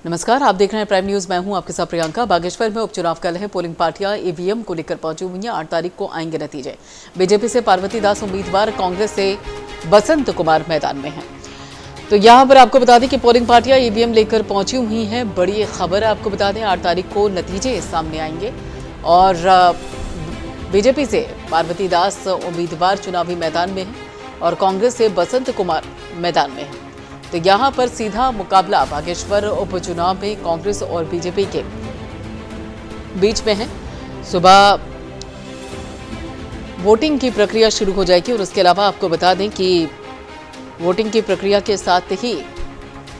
नमस्कार, आप देख रहे हैं प्राइम न्यूज। मैं हूं आपके साथ प्रियंका। बागेश्वर में उपचुनाव कल है। पोलिंग पार्टियां ईवीएम को लेकर पहुंची हुई हैं। 8 तारीख को आएंगे नतीजे। बीजेपी से पार्वती दास उम्मीदवार, कांग्रेस से बसंत कुमार मैदान में हैं। तो यहां पर आपको बता दें कि पोलिंग पार्टियां ईवीएम लेकर पहुंची हुई हैं। बड़ी खबर आपको बता दें, 8 तारीख को नतीजे सामने आएंगे और बीजेपी से पार्वती दास उम्मीदवार चुनावी मैदान में हैं और कांग्रेस से बसंत कुमार मैदान में हैं। तो यहां पर सीधा मुकाबला बागेश्वर उपचुनाव में कांग्रेस और बीजेपी के बीच में है। सुबह वोटिंग की प्रक्रिया शुरू हो जाएगी और उसके अलावा आपको बता दें कि वोटिंग की प्रक्रिया के साथ ही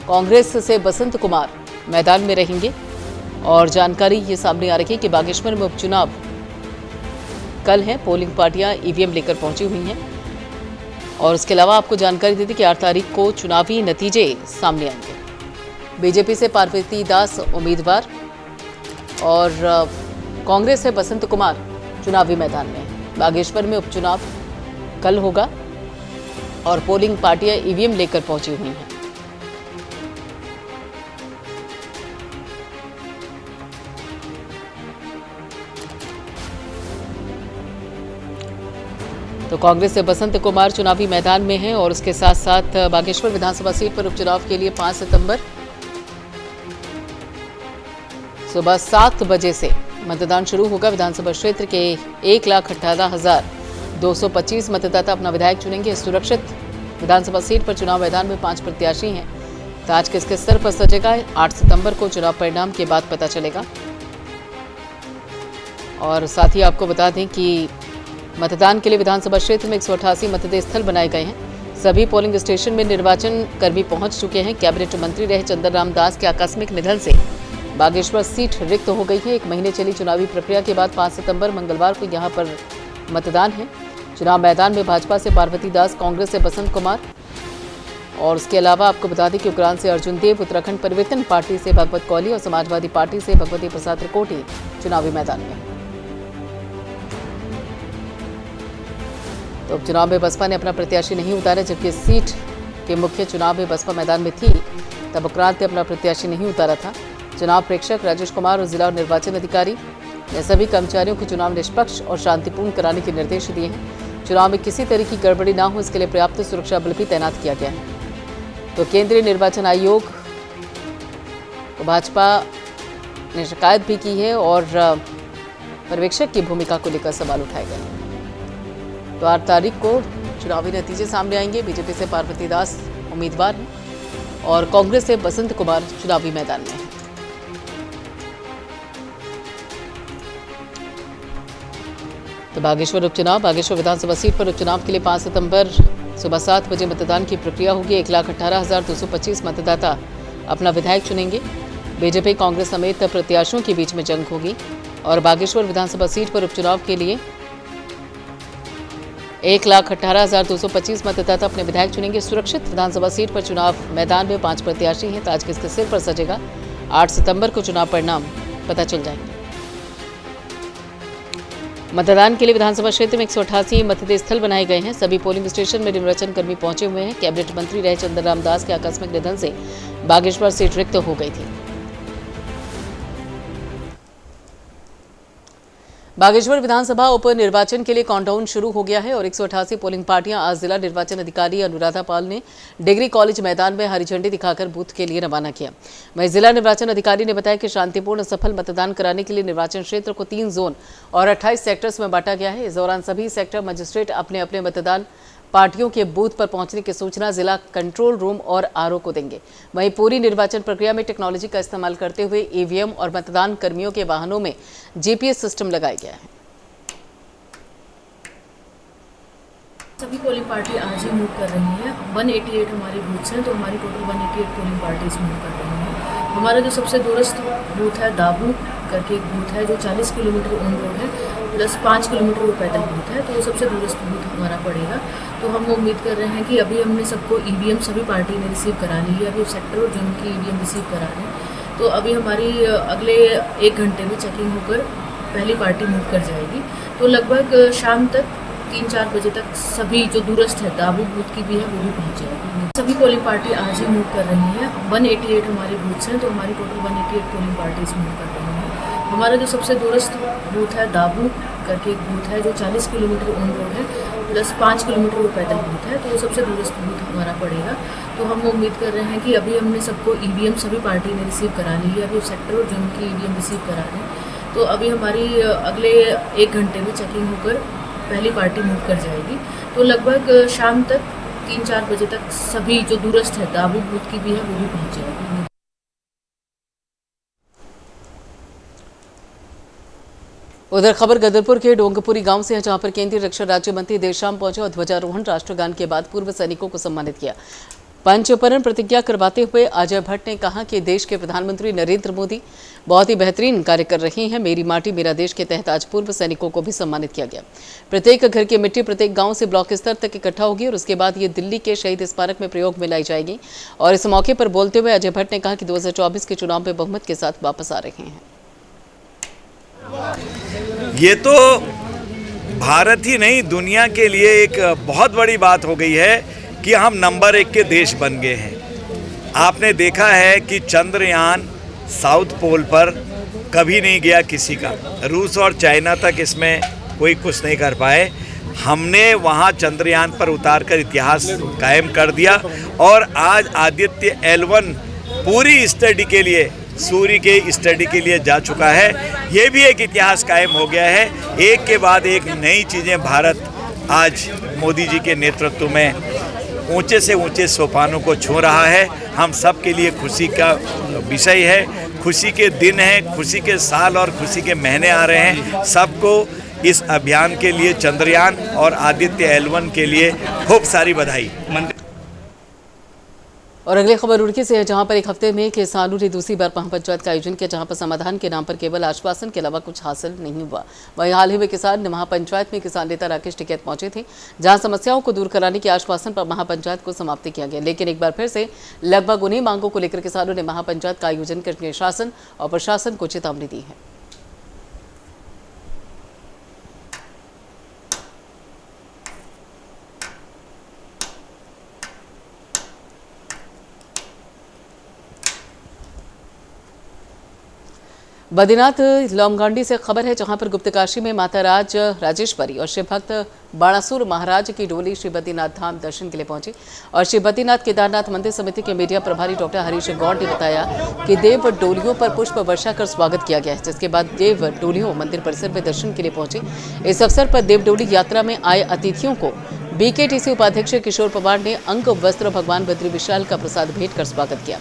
कांग्रेस से बसंत कुमार मैदान में रहेंगे और जानकारी ये सामने आ रही है कि बागेश्वर में उपचुनाव कल है। पोलिंग पार्टियां ईवीएम लेकर पहुंची हुई हैं और उसके अलावा आपको जानकारी दे दी कि 8 तारीख को चुनावी नतीजे सामने आएंगे। बीजेपी से पार्वती दास उम्मीदवार और कांग्रेस से बसंत कुमार चुनावी मैदान में। बागेश्वर में उपचुनाव कल होगा और पोलिंग पार्टियां ईवीएम लेकर पहुंची हुई हैं। तो कांग्रेस से बसंत कुमार चुनावी मैदान में हैं और उसके साथ साथ बागेश्वर विधानसभा सीट पर उपचुनाव के लिए 5 सितंबर सुबह 7 बजे से मतदान शुरू होगा। विधानसभा क्षेत्र के 1,18,225 मतदाता अपना विधायक चुनेंगे। सुरक्षित विधानसभा सीट पर चुनाव मैदान में 5 प्रत्याशी हैं। तो आज किसके सर पर सजेगा, 8 सितंबर को चुनाव परिणाम के बाद पता चलेगा। और साथ ही आपको बता दें कि मतदान के लिए विधानसभा क्षेत्र में 188 मतदेय स्थल बनाए गए हैं। सभी पोलिंग स्टेशन में निर्वाचन कर्मी पहुंच चुके हैं। कैबिनेट मंत्री रहे चंदन राम दास के आकस्मिक निधन से बागेश्वर सीट रिक्त हो गई है। 1 महीने चली चुनावी प्रक्रिया के बाद 5 सितंबर मंगलवार को यहां पर मतदान है। चुनाव मैदान में भाजपा से पार्वती दास, कांग्रेस से बसंत कुमार और उसके अलावा आपको बता दें कि उक्रांद से अर्जुन देव, उत्तराखंड परिवर्तन पार्टी से भगवत कौली और समाजवादी पार्टी से भगवती प्रसाद त्रिकोटी चुनावी मैदान में। तो उपचुनाव में बसपा ने अपना प्रत्याशी नहीं उतारा, जबकि इस सीट के मुख्य चुनाव में बसपा मैदान में थी तब उक्रांद ने अपना प्रत्याशी नहीं उतारा था। चुनाव प्रेक्षक राजेश कुमार और जिला निर्वाचन अधिकारी ने सभी कर्मचारियों को चुनाव निष्पक्ष और शांतिपूर्ण कराने के निर्देश दिए हैं। चुनाव में किसी तरह की गड़बड़ी ना हो, इसके लिए पर्याप्त सुरक्षा बल भी तैनात किया गया है। तो केंद्रीय निर्वाचन आयोग को भाजपा ने शिकायत भी की है और पर्यवेक्षक की भूमिका को लेकर सवाल उठाए गए हैं। तो 8 तारीख को चुनावी नतीजे सामने आएंगे। बीजेपी से पार्वती दास उम्मीदवार हैं और कांग्रेस से बसंत कुमार चुनावी मैदान में हैं। तो बागेश्वर विधानसभा सीट पर उपचुनाव के लिए 5 सितंबर सुबह 7 बजे मतदान की प्रक्रिया होगी। 1,18,225 मतदाता अपना विधायक चुनेंगे। बीजेपी कांग्रेस समेत प्रत्याशियों के बीच में जंग होगी और बागेश्वर विधानसभा सीट पर उपचुनाव के लिए 1,18,225 मतदाता अपने विधायक चुनेंगे। सुरक्षित विधानसभा सीट पर चुनाव मैदान में 5 प्रत्याशी हैं। तो आज किसके सिर पर सजेगा, 8 सितंबर को चुनाव परिणाम पता चल जाएंगे। मतदान के लिए विधानसभा क्षेत्र में 188 मतदेय स्थल बनाए गए हैं। सभी पोलिंग स्टेशन में निर्वाचन कर्मी पहुंचे हुए हैं। कैबिनेट मंत्री रहे चंदन राम दास के आकस्मिक निधन से बागेश्वर सीट रिक्त हो गई थी। बागेश्वर विधानसभा उपनिर्वाचन के लिए काउंटडाउन शुरू हो गया है और 188 पोलिंग पार्टियां आज जिला निर्वाचन अधिकारी अनुराधा पाल ने डिग्री कॉलेज मैदान में हरी झंडी दिखाकर बूथ के लिए रवाना किया। वहीं जिला निर्वाचन अधिकारी ने बताया कि शांतिपूर्ण सफल मतदान कराने के लिए निर्वाचन क्षेत्र को 3 जोन और 28 सेक्टर्स में बांटा गया है। इस दौरान सभी सेक्टर मजिस्ट्रेट अपने अपने मतदान पार्टियों के बूथ पर पहुंचने की सूचना जिला कंट्रोल रूम और आरओ को देंगे। वहीं पूरी निर्वाचन प्रक्रिया में टेक्नोलॉजी का इस्तेमाल करते हुए ईवीएम और मतदान कर्मियों के वाहनों में जीपीएस सिस्टम लगाया गया है। सभी पोलिंग पार्टी आज ही मूव कर रही है। 188 हमारे बूथ्स हैं, तो हमारी टोटल 188 पोलिंग पार्टीज मूव कर रही हैं। हमारा जो सबसे दूरस्थ बूथ है दाबू करके एक बूथ है जो 40 किलोमीटर ऑन रोड है प्लस 5 किलोमीटर वो पैदल बूथ है, तो वो सबसे दूरस्थ बूथ हमारा पड़ेगा। तो हम उम्मीद कर रहे हैं कि अभी हमने सबको ईवीएम सभी पार्टी ने रिसीव करा ली है। अभी सेक्टर और जोन की ईवीएम रिसीव करा रहे हैं, तो अभी हमारी अगले 1 घंटे में चेकिंग होकर पहली पार्टी मूव कर जाएगी। तो लगभग शाम तक 3-4 बजे तक सभी जो दूरस्थ है दाबू बूथ की भी है वो भी पहुँच जाएगी। सभी पोलिंग पार्टी आज ही मूव कर रही है। 188 हमारे बूथ्स हैं, तो हमारी टोटल 188 पोलिंग पार्टीज मूव कर रही हैं। हमारा जो सबसे दूरस्थ बूथ है दाबू करके एक बूथ है जो 40 किलोमीटर ऑन रोड है, प्लस 5 किलोमीटर वो पैदल बूथ है, तो वो सबसे दूरस्थ बूथ हमारा पड़ेगा। तो हम उम्मीद कर रहे हैं कि अभी हमने सबको ईवीएम सभी पार्टी ने रिसीव करा ली है, अभी सेक्टर और जोन की ईवीएम रिसीव करा रहे हैं। तो अभी हमारी अगले 1 घंटे में चेकिंग होकर पहली पार्टी मूव कर जाएगी। तो लगभग शाम तक 3-4 बजे तक सभी जो दूरस्थ है दाबू बूथ की भी है वो भी पहुँच जाएगी। उधर खबर गदरपुर के डोंगपुरी गांव से है, जहां पर केंद्रीय रक्षा राज्य मंत्री देर शाम पहुंचे और ध्वजारोहण राष्ट्रगान के बाद पूर्व सैनिकों को सम्मानित किया। पंचपरण प्रतिज्ञा करवाते हुए अजय भट्ट ने कहा कि देश के प्रधानमंत्री नरेंद्र मोदी बहुत ही बेहतरीन कार्य कर रहे हैं। मेरी माटी मेरा देश के तहत आज पूर्व सैनिकों को भी सम्मानित किया गया। प्रत्येक घर की मिट्टी प्रत्येक गांव से ब्लॉक स्तर तक इकट्ठा होगी और उसके बाद ये दिल्ली के शहीद स्मारक में प्रयोग में लाई जाएगी। और इस मौके पर बोलते हुए अजय भट्ट ने कहा कि 2024 के चुनाव में बहुमत के साथ वापस आ रहे हैं। ये तो भारत ही नहीं दुनिया के लिए एक बहुत बड़ी बात हो गई है कि हम नंबर 1 के देश बन गए हैं। आपने देखा है कि चंद्रयान साउथ पोल पर कभी नहीं गया किसी का, रूस और चाइना तक इसमें कोई कुछ नहीं कर पाए। हमने वहाँ चंद्रयान पर उतारकर इतिहास कायम कर दिया और आज आदित्य L1 पूरी स्टडी के लिए, सूर्य के स्टडी के लिए जा चुका है। ये भी एक इतिहास कायम हो गया है। एक के बाद एक नई चीज़ें भारत आज मोदी जी के नेतृत्व में ऊंचे से ऊंचे सोपानों को छू रहा है। हम सब के लिए खुशी का विषय है, खुशी के दिन हैं, खुशी के साल और खुशी के महीने आ रहे हैं। सबको इस अभियान के लिए, चंद्रयान और आदित्य L1 के लिए खूब सारी बधाई। और अगली खबर रुड़की से है, जहां पर एक हफ्ते में किसानों ने दूसरी बार महापंचायत का आयोजन किया, जहां पर समाधान के नाम पर केवल आश्वासन के अलावा कुछ हासिल नहीं हुआ। वहीं हाल ही में किसान महापंचायत में किसान नेता राकेश टिकैत पहुंचे थे, जहां समस्याओं को दूर कराने के आश्वासन पर महापंचायत को समाप्त किया गया। लेकिन एक बार फिर से लगभग उन्हीं मांगों को लेकर किसानों ने महापंचायत का आयोजन करके शासन और प्रशासन को चेतावनी दी है। बद्रीनाथ लोमगांडी से खबर है, जहां पर गुप्तकाशी में माता राज राजेश्वरी और शिव भक्त बाणासुर महाराज की डोली श्री बद्रीनाथ धाम दर्शन के लिए पहुंची। और श्री बद्रीनाथ केदारनाथ मंदिर समिति के मीडिया प्रभारी डॉक्टर हरीश गौड़ ने बताया कि देव डोलियों पर पुष्प वर्षा कर स्वागत किया गया है, जिसके बाद देव डोलियों मंदिर परिसर में दर्शन के लिए पहुंची। इस अवसर पर देव डोली यात्रा में आए अतिथियों को BKTC उपाध्यक्ष किशोर पवार ने अंग वस्त्र भगवान बद्री विशाल का प्रसाद भेंट कर स्वागत किया।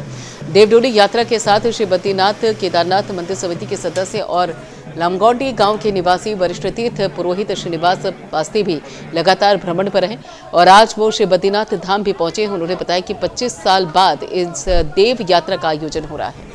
देवडोली यात्रा के साथ श्री बद्रीनाथ केदारनाथ मंदिर समिति के सदस्य और लामगौंडी गांव के निवासी वरिष्ठ तीर्थ पुरोहित श्रीनिवास पास्ती भी लगातार भ्रमण पर हैं और आज वो श्री बद्रीनाथ धाम भी पहुंचे हैं। उन्होंने बताया कि 25 साल बाद इस देव यात्रा का आयोजन हो रहा है।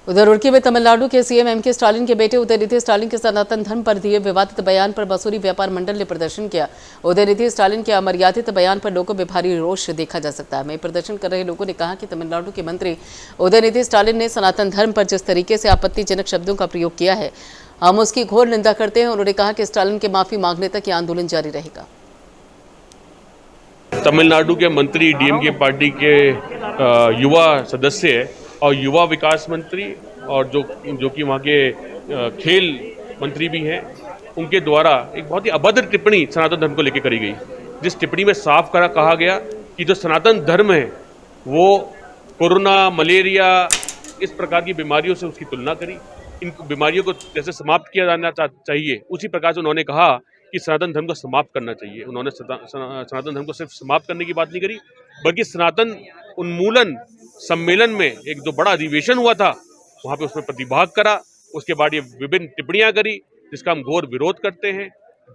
उधर रुड़की में तमिलनाडु के CM M.K. स्टालिन के बेटे उदयनिधि स्टालिन के सनातन धर्म पर दिए विवादित बयान पर मसूरी व्यापार मंडल ने प्रदर्शन किया। उदयनिधि स्टालिन के अमर्यादित बयान पर लोगों में भारी रोष देखा जा सकता है। में प्रदर्शन कर रहे लोगों ने कहा कि तमिलनाडु के मंत्री उदयनिधि स्टालिन ने सनातन धर्म पर जिस तरीके से आपत्तिजनक शब्दों का प्रयोग किया है, हम उसकी घोर निंदा करते हैं। उन्होंने कहा कि स्टालिन के माफी मांगने तक ये आंदोलन जारी रहेगा। तमिलनाडु के मंत्री DMK पार्टी के युवा सदस्य और युवा विकास मंत्री और जो कि वहाँ के खेल मंत्री भी हैं, उनके द्वारा एक बहुत ही अभद्र टिप्पणी सनातन धर्म को लेकर करी गई, जिस टिप्पणी में साफ कहा गया कि जो सनातन धर्म है वो कोरोना, मलेरिया, इस प्रकार की बीमारियों से उसकी तुलना करी। इन बीमारियों को जैसे समाप्त किया जाना चाहिए, उसी प्रकार से उन्होंने कहा कि सनातन धर्म को समाप्त करना चाहिए। उन्होंने सनातन धर्म को सिर्फ समाप्त करने की बात नहीं करी, बल्कि सनातन उन्मूलन सम्मेलन में एक जो बड़ा अधिवेशन हुआ था वहाँ पे उसमें प्रतिभाग करा। उसके बाद ये विभिन्न टिप्पणियां करी, जिसका हम घोर विरोध करते हैं,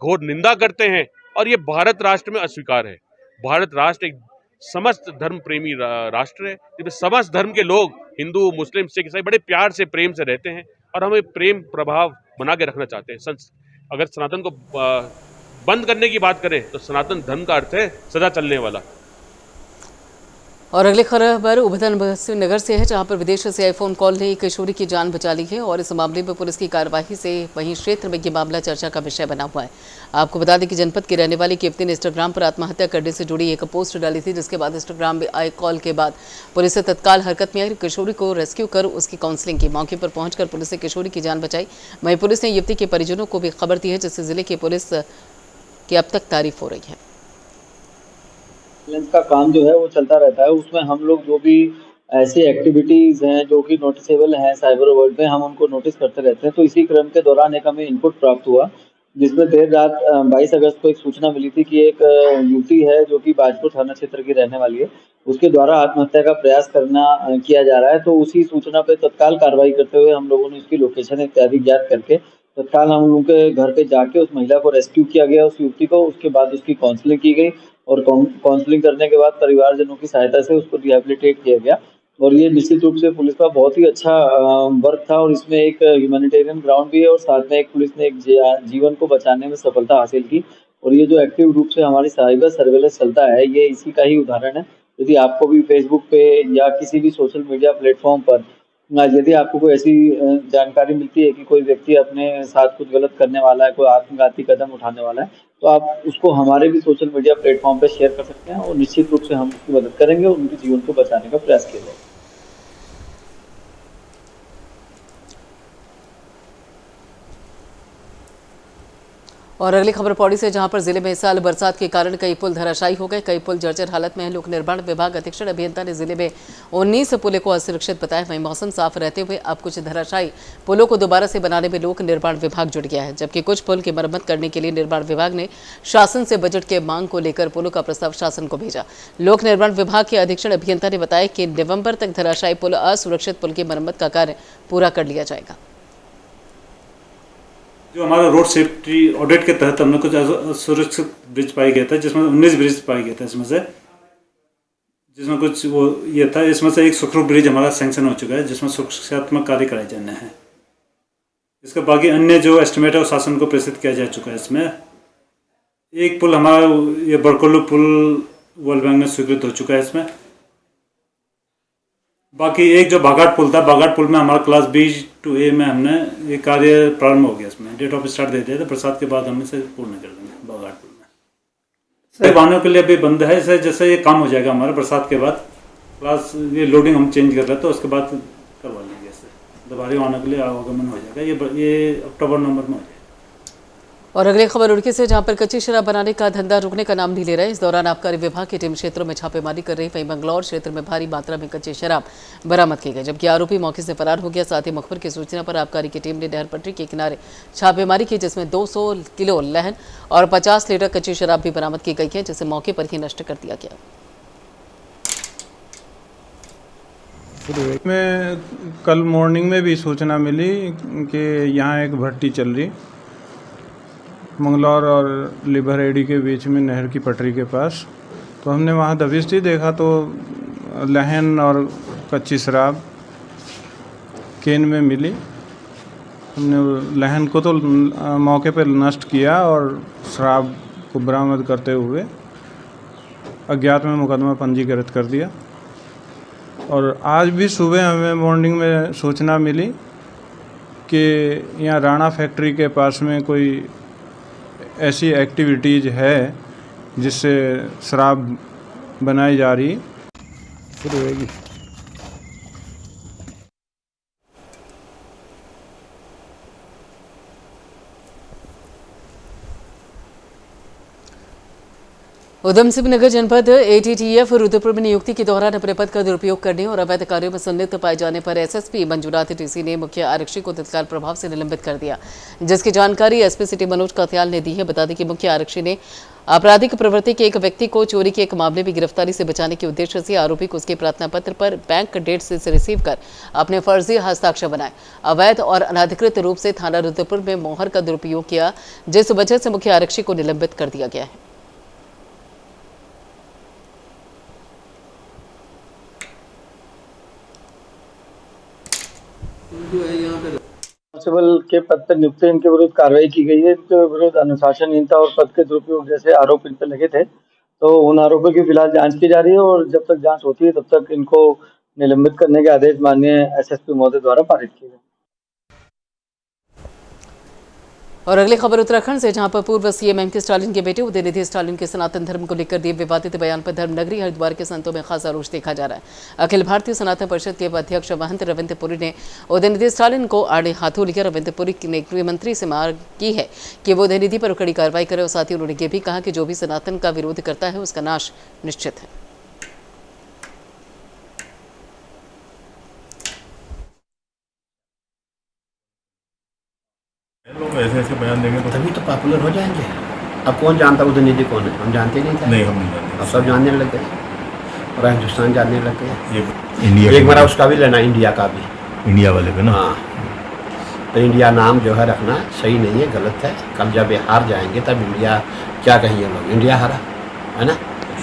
घोर निंदा करते हैं और ये भारत राष्ट्र में अस्वीकार है। भारत राष्ट्र एक समस्त धर्म प्रेमी राष्ट्र है, जिसमें समस्त धर्म के लोग, हिंदू, मुस्लिम, सिख, ईसाई बड़े प्यार से, प्रेम से रहते हैं और हमें प्रेम प्रभाव बना के रखना चाहते हैं। अगर सनातन को बंद करने की बात करें तो सनातन धर्म का अर्थ है सदा चलने वाला। और अगली खबर उधमसिंह नगर से है, जहां पर विदेश से आई फोन कॉल ने एक किशोरी की जान बचा ली है और इस मामले में पुलिस की कार्यवाही से वहीं क्षेत्र में ये मामला चर्चा का विषय बना हुआ है। आपको बता दें कि जनपद की रहने वाली युवती ने इंस्टाग्राम पर आत्महत्या करने से जुड़ी एक पोस्ट डाली थी, जिसके बाद इंस्टाग्राम में आई कॉल के बाद पुलिस से तत्काल हरकत में आई, किशोरी को रेस्क्यू कर उसकी काउंसलिंग की। मौके पर पहुंचकर पुलिस ने किशोरी की जान बचाई। वहीं पुलिस ने युवती के परिजनों को भी खबर दी है, जिससे जिले की पुलिस की अब तक तारीफ हो रही है। का काम जो है वो चलता रहता है। उसमें हम लोग जो भी ऐसी एक्टिविटीज हैं जो कि नोटिसेबल हैं साइबर वर्ल्ड में, हम उनको नोटिस करते रहते हैं। तो इसी क्रम के दौरान एक हमें इनपुट प्राप्त हुआ, जिसमें देर रात 22 अगस्त को एक सूचना मिली थी कि एक युवती है जो कि बाजपुर थाना क्षेत्र की रहने वाली है, उसके द्वारा आत्महत्या का प्रयास किया जा रहा है। तो उसी सूचना पर तत्काल कार्रवाई करते हुए हम लोगों ने उसकी लोकेशन इत्यादि ज्ञात करके तत्काल हम उनके घर पे जाके उस महिला को रेस्क्यू किया गया, उस युवती को। उसके बाद उसकी काउंसलिंग की गई और काउंसलिंग करने के बाद परिवारजनों की सहायता से उसको रिहेबिलिटेट किया गया। और ये निश्चित रूप से पुलिस का बहुत ही अच्छा वर्क था और इसमें एक ह्यूमैनिटेरियन ग्राउंड भी है और साथ में एक पुलिस ने एक जीवन को बचाने में सफलता हासिल की। और ये जो एक्टिव रूप से हमारी साइबर सर्वेलेंस चलता है, ये इसी का ही उदाहरण है। यदि आपको भी फेसबुक पे या किसी भी सोशल मीडिया प्लेटफॉर्म पर यदि आपको कोई ऐसी जानकारी मिलती है कि कोई व्यक्ति अपने साथ कुछ गलत करने वाला है, कोई आत्मघाती कदम उठाने वाला है, तो आप उसको हमारे भी सोशल मीडिया प्लेटफॉर्म पे शेयर कर सकते हैं और निश्चित रूप से हम उसकी मदद करेंगे और उनके जीवन को बचाने का प्रयास किया जाएगा। और अगली खबर पौड़ी से, जहां पर जिले में इस साल बरसात के कारण कई पुल धराशायी हो गए, कई पुल जर्जर हालत में हैं। लोक निर्माण विभाग अधीक्षण अभियंता ने जिले में 19 पुलों को असुरक्षित बताया। वहीं मौसम साफ रहते हुए अब कुछ धराशायी पुलों को दोबारा से बनाने में लोक निर्माण विभाग जुट गया है, जबकि कुछ पुल की मरम्मत करने के लिए निर्माण विभाग ने शासन से बजट के मांग को लेकर पुलों का प्रस्ताव शासन को भेजा। लोक निर्माण विभाग के अधीक्षण अभियंता ने बताया कि नवंबर तक धराशायी पुल, असुरक्षित पुल की मरम्मत का कार्य पूरा कर लिया जाएगा। जो हमारा रोड सेफ्टी ऑडिट के तहत हमने कुछ असुरक्षित ब्रिज पाया गया था, जिसमें 19 ब्रिज पाया गया था। जिसमें कुछ वो ये था, इसमें से एक सुखरूप ब्रिज हमारा सैंक्शन हो चुका है, जिसमें सुरक्षात्मक कार्य कराए जाने हैं। इसका बाकी अन्य जो एस्टिमेट है वो शासन को प्रेषित किया जा चुका है। इसमें एक पुल हमारा ये बड़कोल्लू पुल वर्ल्ड बैंक में स्वीकृत हो चुका है। इसमें बाकी एक जो बाघाट पुल था, बाघाट पुल में हमारा क्लास B-A में हमने ये कार्य प्रारंभ हो गया। इसमें डेट ऑफ स्टार्ट दे दिया था, बरसात के बाद हम इसे पूर्ण कर देंगे। बाघाट पुल में वाहनों के लिए अभी बंद है। इसे जैसे ये काम हो जाएगा हमारा बरसात के बाद, क्लास ये लोडिंग हम चेंज कर रहे थे, तो उसके बाद करवा लेंगे। इसे दोबारा वाहनों के लिए आवागमन हो जाएगा। ये अक्टूबर नवंबर में हो जाएगा। और अगली खबर उड़की से, जहां पर कच्ची शराब बनाने का धंधा रुकने का नाम नहीं ले रहा है। इस दौरान आबकारी विभाग की टीम क्षेत्रों में छापेमारी कर रही। वहीं बंगलौर क्षेत्र में भारी मात्रा में कच्ची शराब बरामद की गई, जबकि आरोपी मौके से फरार हो गया। साथ ही मुखबिर की सूचना पर आबकारी की टीम ने नहर पटरी के किनारे छापेमारी की, जिसमें 200 किलो लहन और 50 लीटर कच्ची शराब भी बरामद की गई है, जिसे मौके पर ही नष्ट कर दिया गया। में कल मॉर्निंग में भी सूचना मिली कि यहाँ एक भट्टी चल रही मंगलौर और लिभरएडी के बीच में नहर की पटरी के पास। तो हमने वहाँ दबिश दी, देखा तो लहन और कच्ची शराब केन में मिली। हमने लहन को तो मौके पर नष्ट किया और शराब को बरामद करते हुए अज्ञात में मुकदमा पंजीकृत कर दिया। और आज भी सुबह हमें मॉर्निंग में सूचना मिली कि यहाँ राणा फैक्ट्री के पास में कोई ऐसी एक्टिविटीज़ है जिससे शराब बनाई जा रही है। उधमसिंह नगर जनपद ATTF रुद्रपुर में नियुक्ति के दौरान अपने पद का दुरुपयोग करने और अवैध कार्यों में संलिप्त पाए जाने पर SSP मंजूनाथ TC ने मुख्य आरक्षी को तत्काल प्रभाव से निलंबित कर दिया, जिसकी जानकारी SP सिटी मनोज कात्याल ने दी है। बता दें कि मुख्य आरक्षी ने आपराधिक प्रवृत्ति के एक व्यक्ति को चोरी के एक मामले में गिरफ्तारी से बचाने के उद्देश्य से आरोपी को उसके प्रार्थना पत्र पर बैंक डेट से रिसीव कर अपने फर्जी हस्ताक्षर बनाए, अवैध और अनधिकृत रूप से थाना रुद्रपुर में मोहर का दुरुपयोग किया, जिस वजह से मुख्य आरक्षी को निलंबित कर दिया गया है। कांस्टेबल के पद पर नियुक्त इनके विरुद्ध कार्रवाई की गई है। इनके विरुद्ध अनुशासनहीनता और पद के दुरुपयोग जैसे आरोप इन पर लगे थे। तो उन आरोपों की फिलहाल जांच की जा रही है और जब तक जांच होती है तब तक इनको निलंबित करने के आदेश माननीय एसएसपी महोदय द्वारा पारित किए गए। और अगली खबर उत्तराखंड से, जहां पर पूर्व सीएम एमके स्टालिन के बेटे उदयनिधि स्टालिन के सनातन धर्म को लेकर दिए विवादित बयान पर धर्मनगरी हरिद्वार के संतों में खासा रोष देखा जा रहा है। अखिल भारतीय सनातन परिषद के अध्यक्ष महंत रविंद्र पुरी ने उदयनिधि स्टालिन को आड़े हाथों लिया। रविंद्र पुरी ने गृह मंत्री से मांग की है कि वो उदयनिधि पर कड़ी कार्रवाई करे और साथ ही उन्होंने ये भी कहा कि जो भी सनातन का विरोध करता है उसका नाश निश्चित है। लोग ऐसे बयान देंगे तो तभी तो पॉपुलर हो जाएंगे। अब कौन जानता उदयनिधि कौन है? हम जानते नहीं थे। नहीं, हम नहीं जानते। अब सब जानने लग गए और हिंदुस्तान जानने लग गए। इंडिया एक बार उसका भी लेना, इंडिया का भी, इंडिया वाले पे ना। हाँ, तो इंडिया नाम जो है रखना सही नहीं है, गलत है। कल जब ये हार जाएंगे तब इंडिया क्या कहेंगे लोग? इंडिया हारा है ना।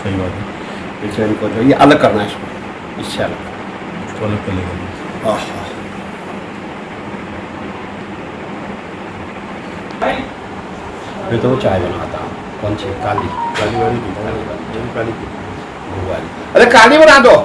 सही बात है। इसलिए इनको जो ये अलग करना है, इसको इससे अलग कर लेगा। मैं तो चाय बनाता हूँ। कौन सी? काली वाली, काली वाली, काली वाली, अरे काली बना दो।